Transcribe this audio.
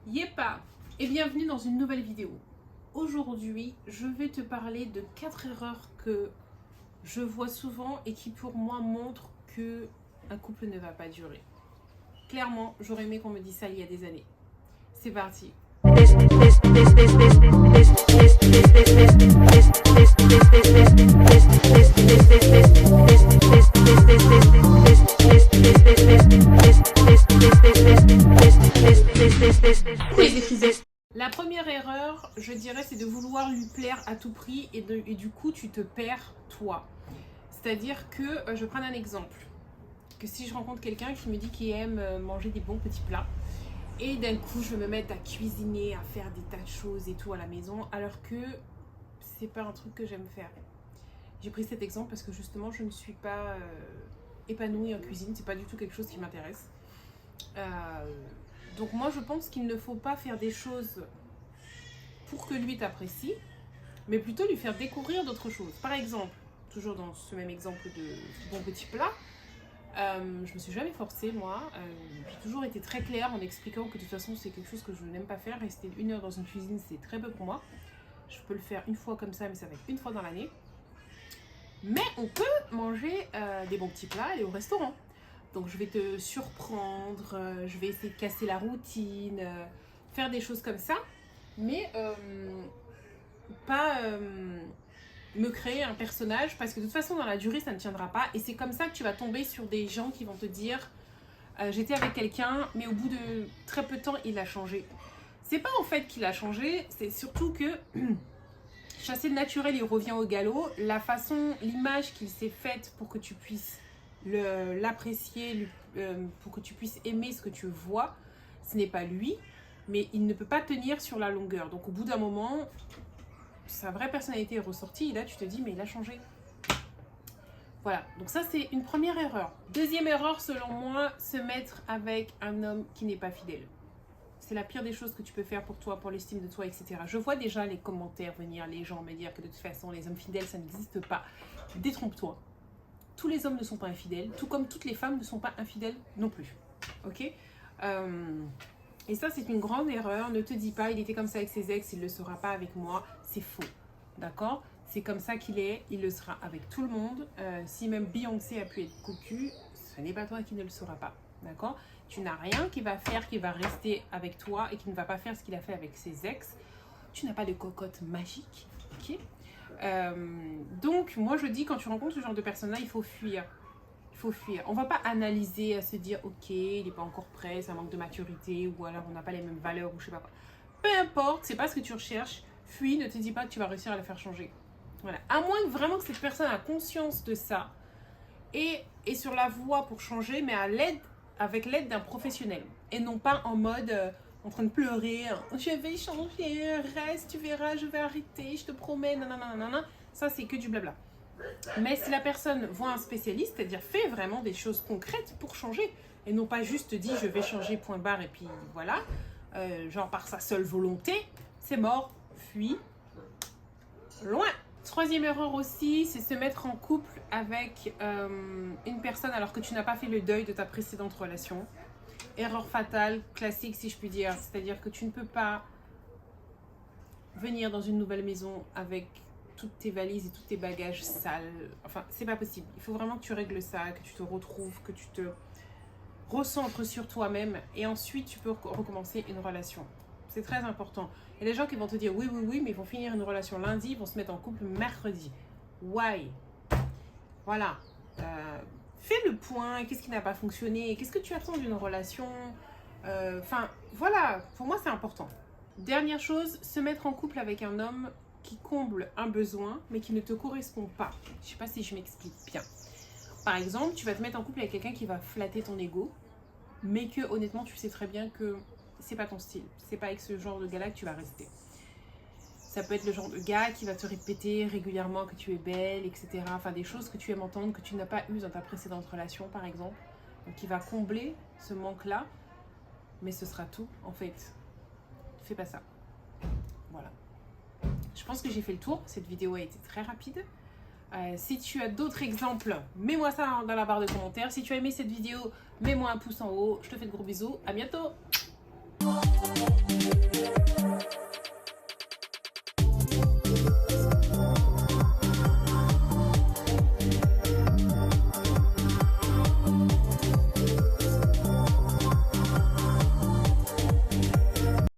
Yepa et bienvenue dans une nouvelle vidéo. Aujourd'hui, je vais te parler de 4 erreurs que je vois souvent et qui pour moi montrent que un couple ne va pas durer. Clairement, j'aurais aimé qu'on me dise ça il y a des années. C'est parti. La première erreur, je dirais, c'est de vouloir lui plaire à tout prix et du coup, tu te perds toi. C'est-à-dire que, je prends un exemple, que si je rencontre quelqu'un qui me dit qu'il aime manger des bons petits plats, et d'un coup, je me mets à cuisiner, à faire des tas de choses et tout à la maison, alors que c'est pas un truc que j'aime faire. J'ai pris cet exemple parce que justement, je ne suis pas épanouie en cuisine, c'est pas du tout quelque chose qui m'intéresse. Donc moi, je pense qu'il ne faut pas faire des choses pour que lui t'apprécie, mais plutôt lui faire découvrir d'autres choses. Par exemple, toujours dans ce même exemple de bon petit plat, je me suis jamais forcée moi, j'ai toujours été très claire en expliquant que de toute façon c'est quelque chose que je n'aime pas faire. Rester 1 heure dans une cuisine, c'est très peu pour moi. Je peux le faire une fois comme ça, mais ça va être une fois dans l'année. Mais on peut manger des bons petits plats, aller au restaurant. Donc je vais te surprendre, je vais essayer de casser la routine, faire des choses comme ça, mais pas me créer un personnage, parce que de toute façon dans la durée ça ne tiendra pas, et c'est comme ça que tu vas tomber sur des gens qui vont te dire j'étais avec quelqu'un mais au bout de très peu de temps il a changé. C'est pas en fait qu'il a changé, c'est surtout que chasser le naturel, il revient au galop. La façon, l'image qu'il s'est faite pour que tu puisses l'apprécier, pour que tu puisses aimer ce que tu vois, ce n'est pas lui, mais il ne peut pas tenir sur la longueur. Donc au bout d'un moment, sa vraie personnalité est ressortie et là tu te dis mais il a changé. Voilà, donc ça c'est une première erreur. Deuxième erreur selon moi, se mettre avec un homme qui n'est pas fidèle. C'est la pire des choses que tu peux faire pour toi, pour l'estime de toi, etc. Je vois déjà les commentaires venir, les gens me dire que de toute façon les hommes fidèles ça n'existe pas. Détrompe-toi. Tous les hommes ne sont pas infidèles, tout comme toutes les femmes ne sont pas infidèles non plus. Ok et ça, c'est une grande erreur. Ne te dis pas, il était comme ça avec ses ex, il ne le sera pas avec moi. C'est faux. D'accord? C'est comme ça qu'il est, il le sera avec tout le monde. Si même Beyoncé a pu être cocu, ce n'est pas toi qui ne le sera pas. D'accord? Tu n'as rien qui va faire, qui va rester avec toi et qui ne va pas faire ce qu'il a fait avec ses ex. Tu n'as pas de cocotte magique. Ok? Donc, moi, je dis, quand tu rencontres ce genre de personne-là, il faut fuir. Il faut fuir. On ne va pas analyser à se dire ok, il n'est pas encore prêt, c'est un manque de maturité, ou alors on n'a pas les mêmes valeurs, ou je sais pas quoi. Peu importe, c'est pas ce que tu recherches. Fuis, ne te dis pas que tu vas réussir à le faire changer. Voilà. À moins que vraiment que cette personne a conscience de ça et est sur la voie pour changer, mais avec l'aide d'un professionnel. Et non pas en mode en train de pleurer. Je vais changer, reste, tu verras, je vais arrêter, je te promets, nanana. Ça, c'est que du blabla. Mais si la personne voit un spécialiste, c'est-à-dire fait vraiment des choses concrètes pour changer, et non pas juste dit je vais changer point barre et puis voilà, genre par sa seule volonté, c'est mort, fuis, loin. Troisième erreur aussi, c'est se mettre en couple avec une personne alors que tu n'as pas fait le deuil de ta précédente relation. Erreur fatale, classique si je puis dire, c'est-à-dire que tu ne peux pas venir dans une nouvelle maison avec toutes tes valises et tous tes bagages sales. Enfin, c'est pas possible. Il faut vraiment que tu règles ça, que tu te retrouves, que tu te recentres sur toi-même et ensuite tu peux recommencer une relation. C'est très important. Il y a des gens qui vont te dire oui, mais ils vont finir une relation lundi, ils vont se mettre en couple mercredi. Why? Voilà. Fais le point. Qu'est-ce qui n'a pas fonctionné? Qu'est-ce que tu attends d'une relation? Enfin, voilà. Pour moi, c'est important. Dernière chose, se mettre en couple avec un homme qui comble un besoin, mais qui ne te correspond pas. Je ne sais pas si je m'explique bien. Par exemple, tu vas te mettre en couple avec quelqu'un qui va flatter ton ego, mais que honnêtement, tu sais très bien que c'est pas ton style. C'est pas avec ce genre de gars-là que tu vas rester. Ça peut être le genre de gars qui va te répéter régulièrement que tu es belle, etc. Enfin, des choses que tu aimes entendre, que tu n'as pas eues dans ta précédente relation, par exemple. Donc, qui va combler ce manque-là, mais ce sera tout, en fait. Fais pas ça. Voilà. Je pense que j'ai fait le tour. Cette vidéo a été très rapide. Si tu as d'autres exemples, mets-moi ça dans la barre de commentaires. Si tu as aimé cette vidéo, mets-moi un pouce en haut. Je te fais de gros bisous. À bientôt.